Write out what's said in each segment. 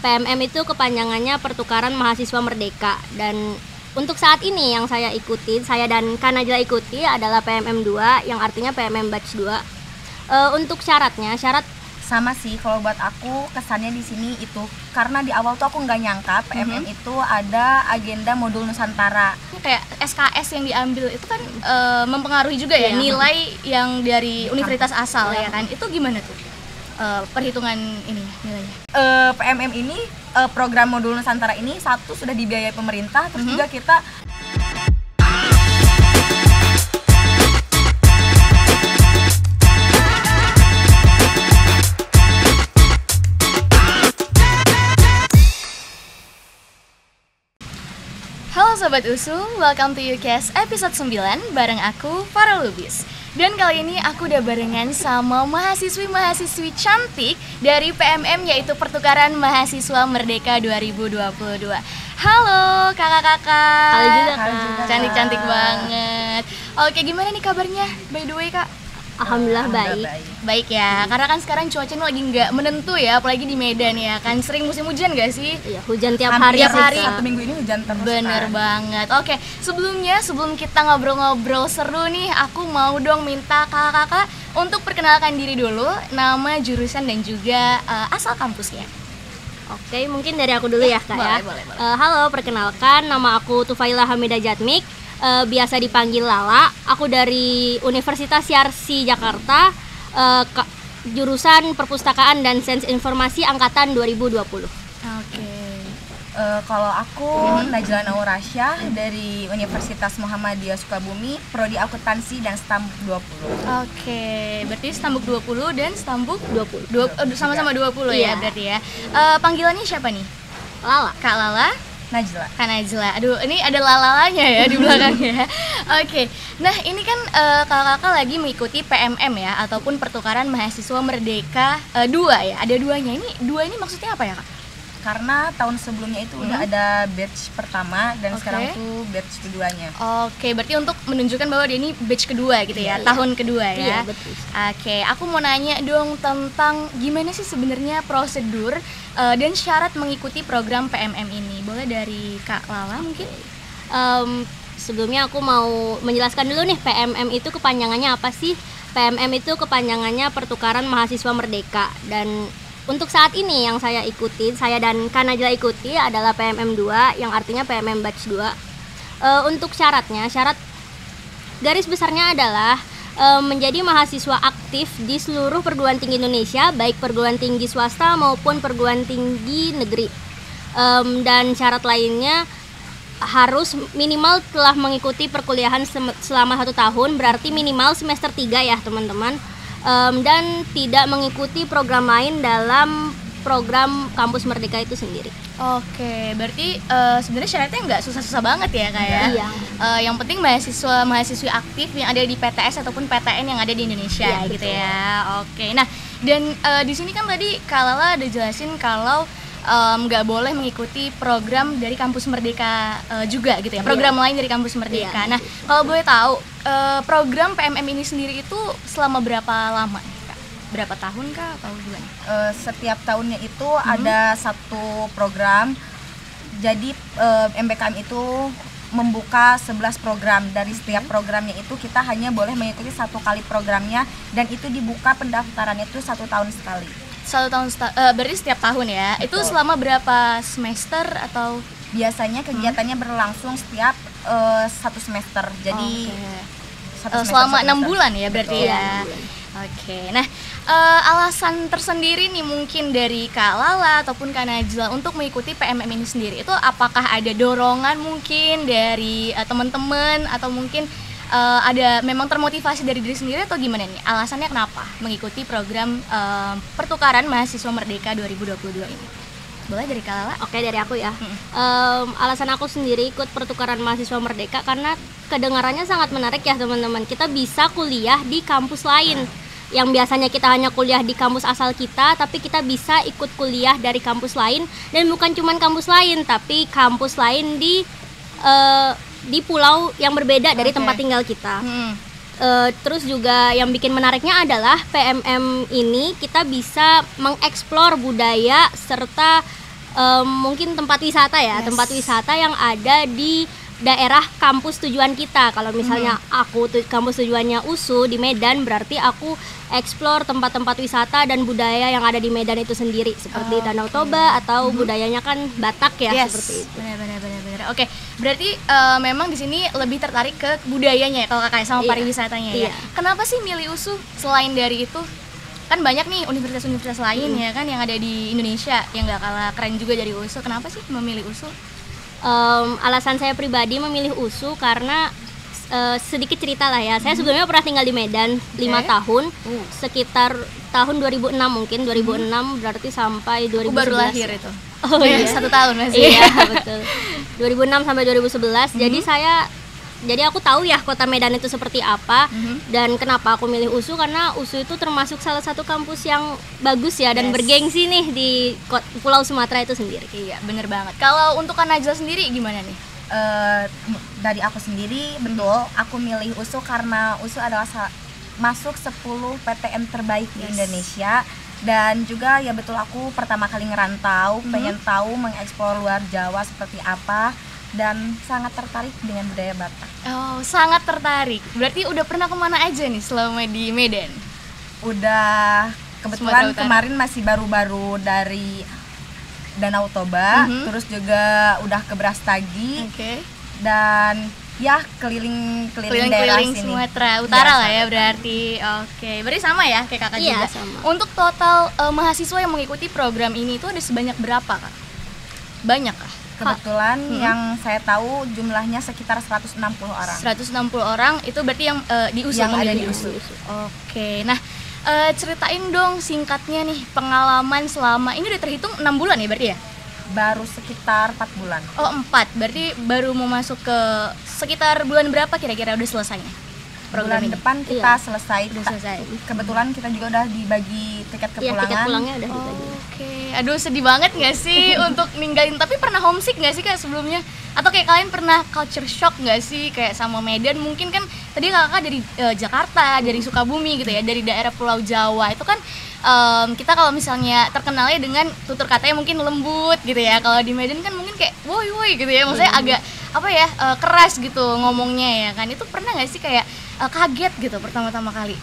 PMM itu kepanjangannya Pertukaran Mahasiswa Merdeka, dan untuk saat ini yang saya dan Kak Najla ikuti adalah PMM 2 yang artinya PMM Batch 2. Untuk syarat sama sih kalau buat aku kesannya di sini itu karena di awal tuh aku nggak nyangka PMM itu ada agenda modul Nusantara. Kayak SKS yang diambil itu kan mempengaruhi juga ya nilai yang dari universitas asal ya kan. Itu gimana tuh perhitungan ini nilainya? PMM ini program modul Nusantara ini satu sudah dibiayai pemerintah, terus juga kita Halo Sobat USU, welcome to UCAS episode 9 bareng aku, Farah Lubis. Dan kali ini aku udah barengan sama mahasiswi-mahasiswi cantik dari PMM yaitu Pertukaran Mahasiswa Merdeka 2022. Halo kakak-kakak. Halo juga Kak. Cantik-cantik banget. Oke, gimana nih kabarnya by the way Kak? Alhamdulillah baik. Baik ya, karena kan sekarang cuacanya lagi nggak menentu ya, apalagi di Medan ya kan. Sering musim hujan nggak sih? Iya, hujan tiap hari. Satu minggu ini hujan terus. Bener banget. Oke, sebelum kita ngobrol-ngobrol seru nih, aku mau dong minta kakak-kakak untuk perkenalkan diri dulu, nama, jurusan, dan juga asal kampusnya. Oke, mungkin dari aku dulu ya Kak ya. Boleh. Halo, perkenalkan nama aku Tufaila Hamidah Jatmik. Biasa dipanggil Lala. Aku dari Universitas Yarsi Jakarta, jurusan Perpustakaan dan Sains Informasi angkatan 2020. Oke. Kalau aku Najla Naurasya dari Universitas Muhammadiyah Sukabumi, prodi akuntansi dan Stambuk 20. Oke, berarti Stambuk 20 dan Stambuk 20. Sama-sama 20 ya berarti ya. Panggilannya siapa nih? Lala. Kak Lala? Najla. Kak Najla. Aduh, ini ada lalalanya ya di belakangnya. Oke. Nah, ini kan kakak-kakak lagi mengikuti PMM ya, ataupun Pertukaran Mahasiswa Merdeka 2 ya. Ada duanya. Ini dua ini maksudnya apa ya, Kak? Karena tahun sebelumnya itu udah ada batch pertama dan sekarang tuh batch keduanya. Oke, berarti untuk menunjukkan bahwa dia ini batch kedua gitu ya, tahun kedua ya. Iya, betul. Oke, aku mau nanya dong tentang gimana sih sebenarnya prosedur dan syarat mengikuti program PMM ini. Boleh dari Kak Lala mungkin? Sebelumnya aku mau menjelaskan dulu nih, PMM itu kepanjangannya apa sih? PMM itu kepanjangannya Pertukaran Mahasiswa Merdeka, dan untuk saat ini yang saya dan Kak Najla ikuti adalah PMM 2 yang artinya PMM Batch 2. Untuk syarat garis besarnya adalah menjadi mahasiswa aktif di seluruh perguruan tinggi Indonesia, baik perguruan tinggi swasta maupun perguruan tinggi negeri. Dan syarat lainnya harus minimal telah mengikuti perkuliahan selama 1 tahun, berarti minimal semester 3 ya teman-teman. Dan tidak mengikuti program lain dalam program Kampus Merdeka itu sendiri. Oke, berarti sebenarnya syaratnya nggak susah-susah banget ya Kak ya? Iya. Yang penting mahasiswi aktif yang ada di PTS ataupun PTN yang ada di Indonesia gitu ya. Oke, nah dan di sini kan tadi Kak Lala ada jelasin kalau nggak boleh mengikuti program dari Kampus Merdeka juga gitu ya, program lain dari Kampus Merdeka. Nah, kalau boleh tahu program PMM ini sendiri itu selama berapa lama nih Kak? Berapa tahun Kak atau gimana? Setiap tahunnya itu ada satu program. Jadi MBKM itu membuka 11 program. Dari setiap programnya itu kita hanya boleh mengikuti 1 kali programnya, dan itu dibuka pendaftarannya itu 1 tahun sekali. 1 tahun berarti setiap tahun ya. Betul. Itu selama berapa semester atau biasanya kegiatannya berlangsung setiap 1 semester. Jadi selama 6 bulan ya berarti. Betul. Ya. Oke. Nah, alasan tersendiri nih mungkin dari Kak Lala ataupun Kak Najla untuk mengikuti PMM ini sendiri itu apakah ada dorongan mungkin dari teman-teman atau mungkin ada memang termotivasi dari diri sendiri atau gimana nih? Alasannya kenapa mengikuti program Pertukaran Mahasiswa Merdeka 2022 ini? Boleh dari Kak Lala? Oke, dari aku ya. Alasan aku sendiri ikut Pertukaran Mahasiswa Merdeka karena kedengarannya sangat menarik ya teman-teman. Kita bisa kuliah di kampus lain. Yang biasanya kita hanya kuliah di kampus asal kita, tapi kita bisa ikut kuliah dari kampus lain. Dan bukan cuma kampus lain, tapi kampus lain di pulau yang berbeda dari tempat tinggal kita. Terus juga yang bikin menariknya adalah PMM ini kita bisa mengeksplor budaya serta mungkin tempat wisata ya, tempat wisata yang ada di daerah kampus tujuan kita. Kalau misalnya kampus tujuannya USU di Medan, berarti aku explore tempat-tempat wisata dan budaya yang ada di Medan itu sendiri, seperti Danau Toba atau budayanya kan Batak ya, seperti itu. Benar. Oke, berarti memang di sini lebih tertarik ke budayanya ya kalau kakak sama pariwisatanya ya. Kenapa sih milih USU selain dari itu? Kan banyak nih universitas-universitas lain ya kan yang ada di Indonesia yang gak kalah keren juga dari USU. Kenapa sih memilih USU? Alasan saya pribadi memilih USU karena sedikit cerita lah ya. Saya sebelumnya pernah tinggal di Medan 5 tahun, sekitar tahun 2006 mungkin, 2006 berarti sampai 2011. Aku baru lahir itu. Oh iya, 1 tahun masih. Iya, betul. 2006 sampai 2011. Jadi aku tahu ya kota Medan itu seperti apa. Dan kenapa aku milih USU, karena USU itu termasuk salah satu kampus yang bagus ya dan bergengsi nih di Pulau Sumatera itu sendiri. Iya, bener banget. Kalau untuk Kak Najla sendiri gimana nih? Dari aku sendiri betul, aku milih USU karena USU adalah masuk 10 PTN terbaik di Indonesia. Dan juga ya betul, aku pertama kali ngerantau, pengen tahu mengeksplor luar Jawa seperti apa, dan sangat tertarik dengan budaya Batak. Oh, sangat tertarik. Berarti udah pernah kemana aja nih selama di Medan? Udah, kebetulan kemarin masih baru-baru dari Danau Toba, terus juga udah ke Brastagi, dan ya keliling daerah sini. Sumatera Utara lah ya berarti. Oke, berarti sama ya kayak kakak juga. Sama. Untuk total mahasiswa yang mengikuti program ini itu ada sebanyak berapa kak? Banyak kah? Kebetulan yang saya tahu jumlahnya sekitar 160 orang. 160 orang itu berarti yang di USU, yang ada di USU. Oke, nah ceritain dong singkatnya nih pengalaman selama ini udah terhitung 6 bulan ya berarti ya? Baru sekitar 4 bulan. Oh 4, berarti baru mau masuk ke sekitar bulan berapa kira-kira udah selesainya? Bulan depan kita selesai. Selesai. Kebetulan kita juga udah dibagi tiket kepulangan. Tiket pulangnya udah dibagi. Oke, aduh sedih banget gak sih untuk ninggalin, tapi pernah homesick gak sih kak sebelumnya? Atau kayak kalian pernah culture shock gak sih kayak sama Medan? Mungkin kan tadi kakak dari Jakarta, dari Sukabumi gitu ya, dari daerah Pulau Jawa itu kan kita kalau misalnya terkenalnya dengan tutur katanya mungkin lembut gitu ya. Kalau di Medan kan mungkin kayak woi gitu ya, maksudnya agak keras gitu ngomongnya ya kan. Itu pernah gak sih kayak kaget gitu pertama-tama kali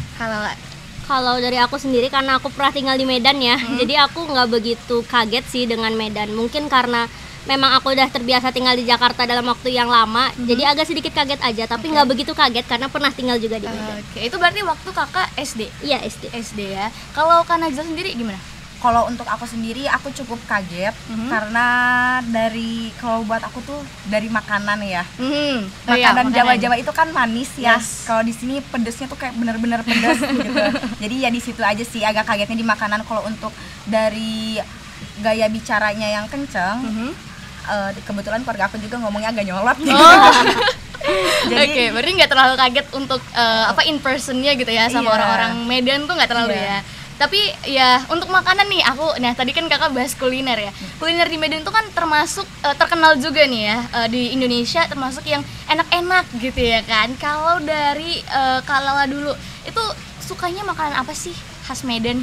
Kalau dari aku sendiri, karena aku pernah tinggal di Medan ya, jadi aku nggak begitu kaget sih dengan Medan. Mungkin karena memang aku udah terbiasa tinggal di Jakarta dalam waktu yang lama, jadi agak sedikit kaget aja, tapi nggak begitu kaget karena pernah tinggal juga di Medan. Oke, itu berarti waktu kakak SD? Iya, SD. SD ya. Kalau Kak Najla sendiri gimana? Kalau untuk aku sendiri, aku cukup kaget karena kalau buat aku tuh dari makanan ya. Makanan Jawa-Jawa itu kan manis ya. Kalau di sini pedesnya tuh kayak bener-bener pedes gitu. Jadi ya di situ aja sih agak kagetnya di makanan. Kalau untuk dari gaya bicaranya yang kenceng, kebetulan keluarga aku juga ngomongnya agak nyolot gitu. Oke, berarti nggak terlalu kaget untuk in personnya gitu ya sama orang-orang Medan tuh nggak terlalu ya. Tapi ya untuk makanan nih tadi kan kakak bahas kuliner ya. Kuliner di Medan tuh kan termasuk terkenal juga nih ya di Indonesia, termasuk yang enak-enak gitu ya kan. Kalau dari Kak Lala dulu, itu sukanya makanan apa sih khas Medan?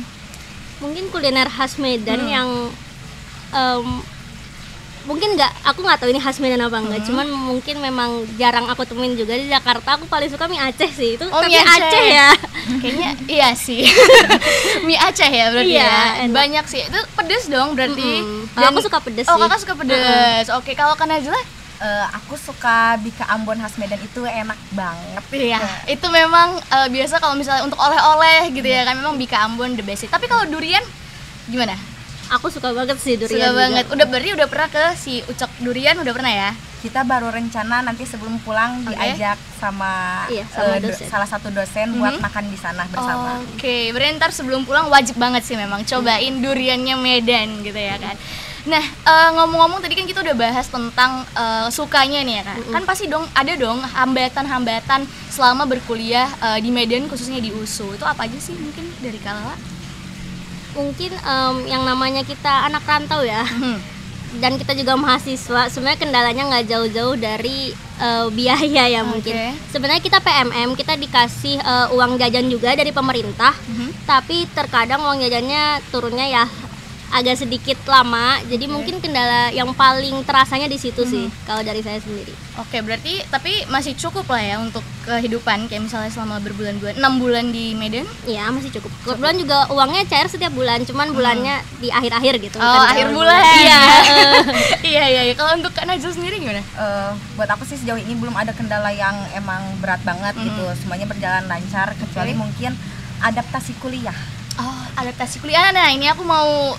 Mungkin kuliner khas Medan yang mungkin aku nggak tahu ini khas Medan apa enggak, cuman mungkin memang jarang aku temuin juga di Jakarta. Aku paling suka mie Aceh sih, itu tapi mie Aceh ya. Kayaknya iya sih. Mie Aceh ya berarti ya. Banyak sih. Itu pedes dong berarti. Dan aku suka pedes sih. Oh, kakak suka pedes. Oke, kalau Kak Najla? Aku suka bika Ambon khas Medan, itu enak banget. Iya, itu memang biasa kalau misalnya untuk oleh-oleh gitu ya kan, memang bika Ambon the best sih. Tapi kalau durian gimana? Aku suka banget sih durian. Suka banget. Udah pernah ke si Ucok Durian, udah pernah ya? Kita baru rencana nanti sebelum pulang diajak sama, salah satu dosen buat makan di sana bersama. Oke, berarti ntar sebelum pulang wajib banget sih memang cobain duriannya Medan gitu ya kan. Nah, ngomong-ngomong tadi kan kita udah bahas tentang sukanya nih ya kan. Kan pasti ada dong hambatan-hambatan selama berkuliah di Medan, khususnya di USU. Itu apa aja sih mungkin dari Kak Lala? Mungkin yang namanya kita anak rantau ya, dan kita juga mahasiswa, sebenarnya kendalanya nggak jauh-jauh dari biaya ya mungkin. Sebenarnya kita PMM, kita dikasih uang jajan juga dari pemerintah, tapi terkadang uang jajannya turunnya ya agak sedikit lama. Jadi mungkin kendala yang paling terasanya di situ sih kalau dari saya sendiri. Oke, berarti tapi masih cukup lah ya untuk kehidupan kayak misalnya selama berbulan-bulan, 6 bulan di Medan? Iya, masih cukup. Kebetulan juga uangnya cair setiap bulan, cuman bulannya di akhir-akhir gitu. Oh, bukan di akhir awal bulan. Iya. Iya. Kalau untuk Kak Najwa sendiri gimana? Buat aku sih sejauh ini belum ada kendala yang emang berat banget gitu. Semuanya berjalan lancar kecuali mungkin adaptasi kuliah. Oh, adaptasi kuliah. Nah, ini aku mau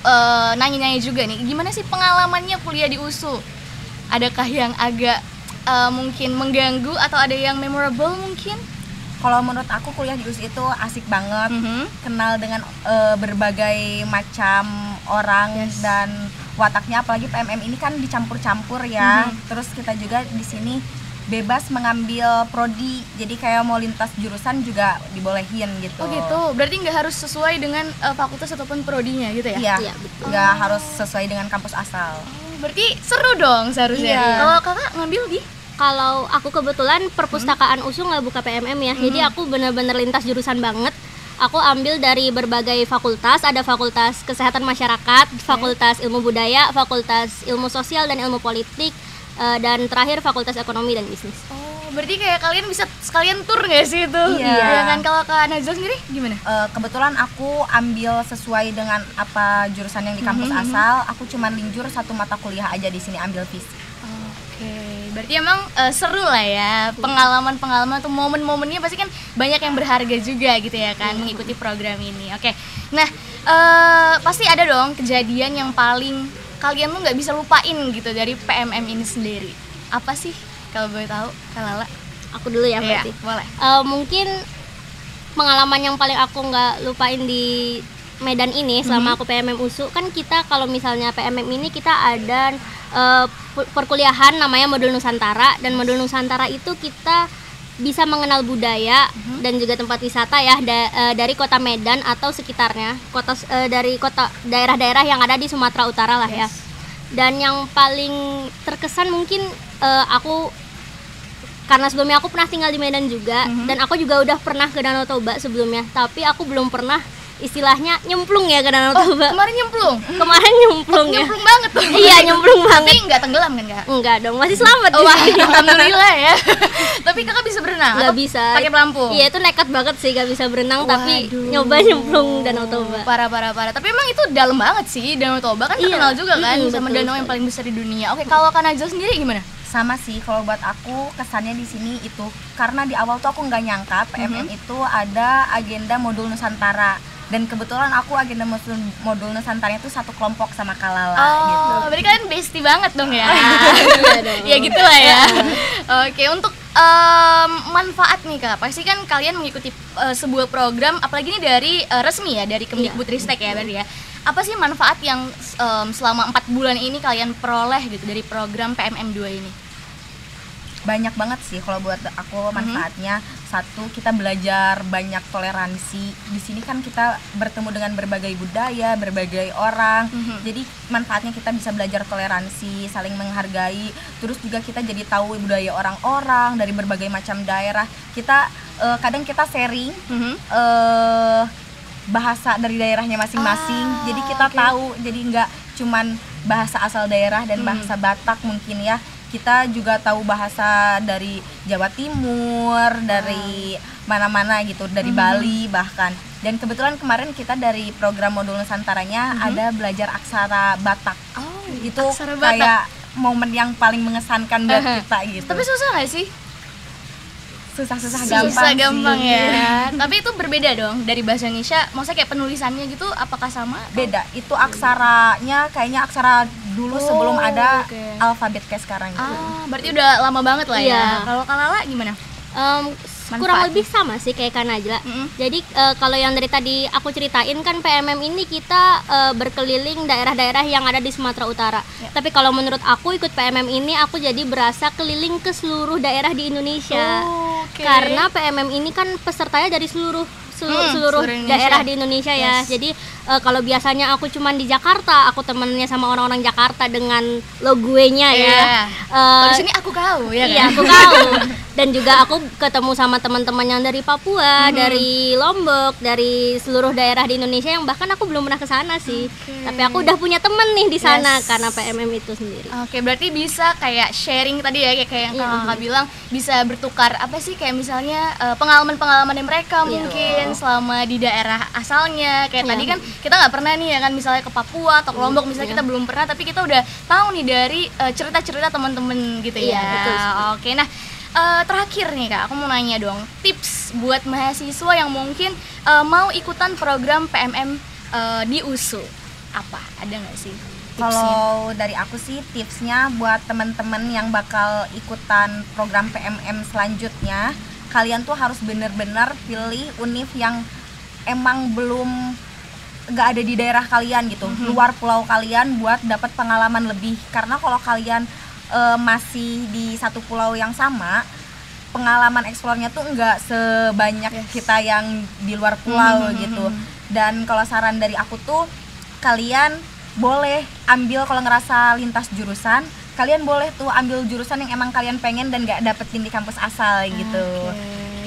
nanya-nanya juga nih. Gimana sih pengalamannya kuliah di USU? Adakah yang agak mungkin mengganggu atau ada yang memorable mungkin? Kalau menurut aku kuliah di USU itu asik banget. Kenal dengan berbagai macam orang dan wataknya, apalagi PMM ini kan dicampur-campur ya. Terus kita juga di sini bebas mengambil prodi, jadi kayak mau lintas jurusan juga dibolehin gitu. Oh gitu, berarti nggak harus sesuai dengan fakultas ataupun prodinya gitu ya? Iya, betul. Nggak harus sesuai dengan kampus asal. Berarti seru dong seharusnya. Iya. Kalau kakak ngambil di? Kalau aku kebetulan perpustakaan USU nggak buka PMM ya, jadi aku benar-benar lintas jurusan banget. Aku ambil dari berbagai fakultas, ada fakultas kesehatan masyarakat, fakultas ilmu budaya, fakultas ilmu sosial dan ilmu politik, dan terakhir fakultas ekonomi dan bisnis. Oh, berarti kayak kalian bisa sekalian tur nggak sih itu? Iya. Kan kalau Kak Najwa sendiri gimana? Kebetulan aku ambil sesuai dengan apa jurusan yang di kampus asal. Aku cuma linjur satu mata kuliah aja di sini, ambil fisik. Oke, berarti emang seru lah ya, pengalaman-pengalaman atau momen-momennya pasti kan banyak yang berharga juga gitu ya kan, mengikuti program ini. Oke, nah pasti ada dong kejadian yang paling kalian tuh nggak bisa lupain gitu dari PMM ini sendiri. Apa sih kalau boleh tahu, Kak Lala? Aku dulu ya Iya, berarti. boleh. Mungkin pengalaman yang paling aku nggak lupain di Medan ini selama aku PMM USU, kan kita kalau misalnya PMM ini kita ada perkuliahan namanya modul Nusantara, dan modul Nusantara itu kita bisa mengenal budaya dan juga tempat wisata ya dari kota Medan atau sekitarnya, dari kota daerah-daerah yang ada di Sumatera Utara lah ya. Dan yang paling terkesan mungkin aku, karena sebelumnya aku pernah tinggal di Medan juga, dan aku juga udah pernah ke Danau Toba sebelumnya, tapi aku belum pernah istilahnya nyemplung ya ke Danau Toba. Kemarin nyemplung? Kemarin nyemplung ya. Nyemplung banget tuh. Iya, nyemplung banget. Tapi nggak tenggelam kan Kak? Enggak dong, masih selamat. Wah, alhamdulillah ya. Tapi Kakak bisa berenang? Nggak atau bisa. Pakai pelampung? Iya, itu nekat banget sih, gak bisa berenang. Tapi Waduh. nyoba nyemplung Danau Toba. Parah. Tapi emang itu dalam banget sih, Danau Toba kan terkenal juga kan sama betul danau yang paling besar di dunia. Oke, kalau Kak Najwa sendiri gimana? Sama sih, kalau buat aku kesannya di sini itu karena di awal tuh aku nggak nyangka PMM itu ada agenda modul Nusantara, dan kebetulan aku agenda modul Nusantara itu satu kelompok sama Kalala gitu. Berarti kalian bestie banget dong ya? Iya dong. Ya gitu lah ya. Oke, untuk manfaat nih Kak, pasti kan kalian mengikuti sebuah program, apalagi ini dari resmi ya, dari Kemdikbudristek ya berarti ya. Apa sih manfaat yang selama 4 bulan ini kalian peroleh gitu dari program PMM 2 ini? Banyak banget sih kalau buat aku manfaatnya. Satu, kita belajar banyak toleransi. Di sini kan kita bertemu dengan berbagai budaya, berbagai orang. Jadi manfaatnya kita bisa belajar toleransi, saling menghargai. Terus juga kita jadi tahu budaya orang-orang dari berbagai macam daerah. Kita kadang kita sharing bahasa dari daerahnya masing-masing. Jadi kita tahu, jadi nggak cuman bahasa asal daerah dan bahasa Batak mungkin ya. Kita juga tahu bahasa dari Jawa Timur, dari mana-mana gitu, dari Bali bahkan. Dan kebetulan kemarin kita dari program modul Nusantaranya ada belajar aksara Batak. Itu aksara Batak. kayak momen yang paling mengesankan buat kita gitu. Tapi susah nggak sih? Susah Gampang sih. ya. Tapi itu berbeda dong dari bahasa Indonesia. Maksudnya kayak penulisannya gitu, apakah sama? Beda. Itu aksaranya kayaknya aksara dulu sebelum ada alfabet kayak sekarang gitu. Berarti udah lama banget lah ya. Iya. Kalau Kak Lala gimana? Kurang lebih sama sih kayak Kak Najla. Jadi kalau yang dari tadi aku ceritain kan PMM ini kita berkeliling daerah-daerah yang ada di Sumatera Utara. Tapi kalau menurut aku ikut PMM ini aku jadi berasa keliling ke seluruh daerah di Indonesia. Karena PMM ini kan pesertanya dari seluruh daerah di Indonesia ya. Jadi kalau biasanya aku cuman di Jakarta, aku temennya sama orang-orang Jakarta dengan lo gue-nya ya. Kalau di sini aku kau ya kan? Iya, aku kau. Dan juga aku ketemu sama teman-teman yang dari Papua, dari Lombok, dari seluruh daerah di Indonesia yang bahkan aku belum pernah ke sana sih. Tapi aku udah punya teman nih di sana karena PMM itu sendiri. Oke, berarti bisa kayak sharing tadi ya, kayak yang kakak bilang, bisa bertukar apa sih, kayak misalnya pengalaman-pengalaman mereka mungkin selama di daerah asalnya. Kayak tadi kan kita nggak pernah nih ya kan, misalnya ke Papua atau ke Lombok, misalnya kita belum pernah, tapi kita udah tahu nih dari cerita-cerita teman-teman gitu ya. Betul. Oke, nah terakhir nih Kak, aku mau nanya dong, tips buat mahasiswa yang mungkin mau ikutan program PMM di USU, apa? Ada nggak sih tipsnya? Kalau dari aku sih tipsnya buat teman-teman yang bakal ikutan program PMM selanjutnya, kalian tuh harus bener-bener pilih univ yang emang belum nggak ada di daerah kalian gitu, luar pulau kalian, buat dapat pengalaman lebih. Karena kalau kalian masih di satu pulau yang sama, pengalaman eksplornya tuh nggak sebanyak kita yang di luar pulau gitu. Dan kalau saran dari aku tuh, kalian boleh ambil, kalau ngerasa lintas jurusan, kalian boleh tuh ambil jurusan yang emang kalian pengen dan nggak dapetin di kampus asal gitu.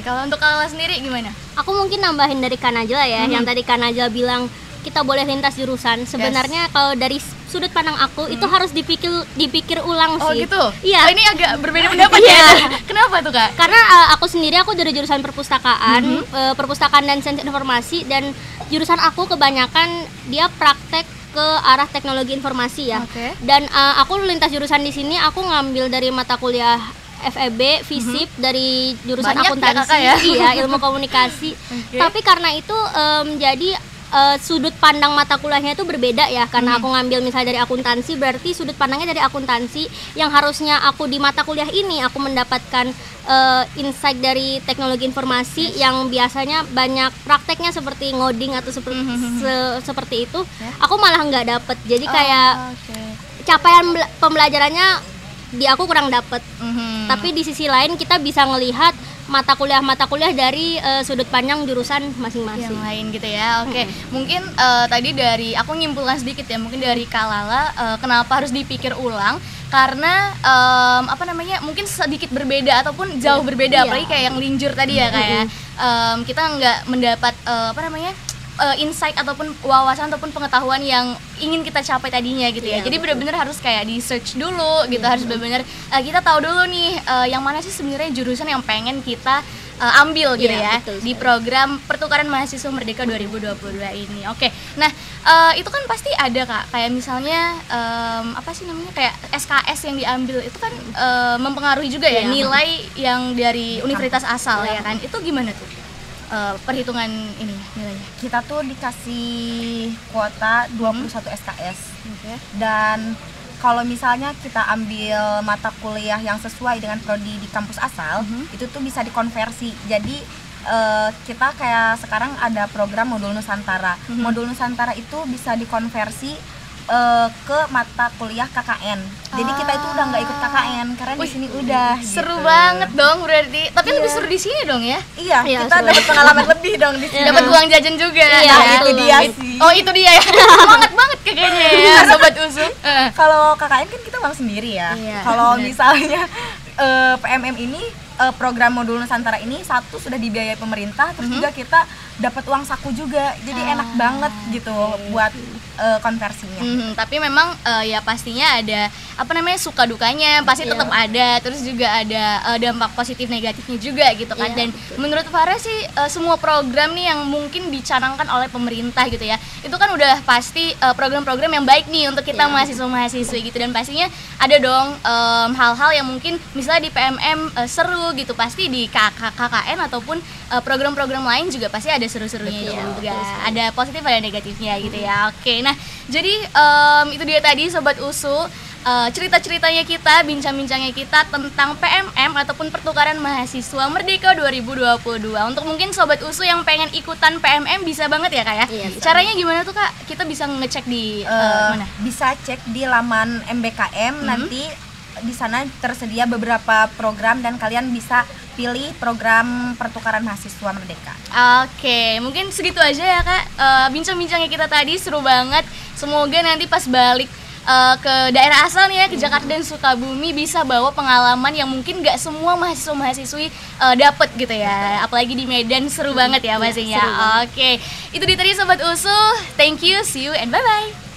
Kalau untuk Kala sendiri gimana? Aku mungkin nambahin dari Kak Najla ya, yang tadi Kak Najla bilang kita boleh lintas jurusan. Sebenarnya kalau dari sudut pandang aku itu harus dipikir ulang sih. Oh gitu? Iya. Oh, ini agak berbeda pendapat ya? Kenapa tuh Kak? Karena aku sendiri aku dari jurusan perpustakaan, perpustakaan dan sains informasi, dan jurusan aku kebanyakan dia praktek ke arah teknologi informasi ya. Dan aku lintas jurusan di sini, aku ngambil dari mata kuliah FEB, FISIP, dari jurusan Banyak akuntansi, ya, iya, ilmu komunikasi. Tapi karena itu jadi sudut pandang mata kuliahnya itu berbeda ya, karena aku ngambil misalnya dari akuntansi, berarti sudut pandangnya dari akuntansi yang harusnya aku di mata kuliah ini aku mendapatkan insight dari teknologi informasi yang biasanya banyak prakteknya seperti ngoding atau seperti itu, aku malah nggak dapet. Jadi kayak capaian pembelajarannya di aku kurang dapet. Tapi di sisi lain kita bisa ngelihat mata kuliah dari sudut pandang jurusan masing-masing yang lain gitu ya. Oke. Mungkin tadi dari aku nyimpulkan sedikit ya, mungkin dari Kalala, kenapa harus dipikir ulang, karena mungkin sedikit berbeda ataupun jauh berbeda, apalagi kayak yang linjur tadi ya, kayak kita nggak mendapat insight ataupun wawasan ataupun pengetahuan yang ingin kita capai tadinya gitu ya. Jadi benar-benar harus kayak di search dulu gitu, harus benar-benar kita tahu dulu nih yang mana sih sebenarnya jurusan yang pengen kita ambil gitu ya, di program Pertukaran Mahasiswa Merdeka 2022 ini. Oke. Nah, itu kan pasti ada Kak, kayak misalnya kayak SKS yang diambil itu kan mempengaruhi juga ya nilai yang dari universitas asal ya kan. Itu gimana tuh? Perhitungan ini nilainya. Kita tuh dikasih kuota 21 SKS. Dan kalau misalnya kita ambil mata kuliah yang sesuai dengan prodi di kampus asal, itu tuh bisa dikonversi. Jadi kita kayak sekarang ada program modul Nusantara. Modul Nusantara itu bisa dikonversi ke mata kuliah KKN. Jadi kita itu udah nggak ikut KKN karena di sini udah seru gitu. banget dong berarti. Tapi lebih seru di sini dong ya? Iya, kita dapat pengalaman lebih dong di sini. Dapat uang jajan juga. Iya, itu dia sih. Oh, itu dia ya. Semangat banget kayaknya ya, sobat USU. Kalau KKN kan kita uang sendiri ya. Kalau misalnya PMM ini program modul Nusantara ini satu sudah dibiayai pemerintah, terus juga kita dapat uang saku juga. Jadi enak banget gitu buat konversinya. Tapi memang ya pastinya ada suka dukanya pasti tetap ada, terus juga ada dampak positif negatifnya juga gitu kan. Dan menurut Farah sih semua program nih yang mungkin dicanangkan oleh pemerintah gitu ya, itu kan udah pasti program-program yang baik nih untuk kita mahasiswa-mahasiswi gitu. Dan pastinya ada dong hal-hal yang mungkin misalnya di PMM seru gitu, pasti di KKN ataupun program-program lain juga pasti ada seru-serunya juga. Ada positif ada negatifnya gitu ya. Oke, nah jadi itu dia tadi sobat USU, cerita-ceritanya kita, bincang-bincangnya kita tentang PMM ataupun Pertukaran Mahasiswa Merdeka 2022. Untuk mungkin sobat USU yang pengen ikutan PMM bisa banget ya Kak ya. Caranya gimana tuh Kak? Kita bisa ngecek di mana? Bisa cek di laman MBKM, nanti di sana tersedia beberapa program dan kalian bisa pilih program Pertukaran Mahasiswa Merdeka. Oke, mungkin segitu aja ya Kak. Bincang-bincangnya kita tadi seru banget. Semoga nanti pas balik ke daerah asal nih ya, ke Jakarta dan Sukabumi, bisa bawa pengalaman yang mungkin nggak semua mahasiswa-mahasiswi dapet gitu ya. Apalagi di Medan seru banget ya pastinya. Oke, itu dia tadi Sobat USU. Thank you, see you and bye-bye.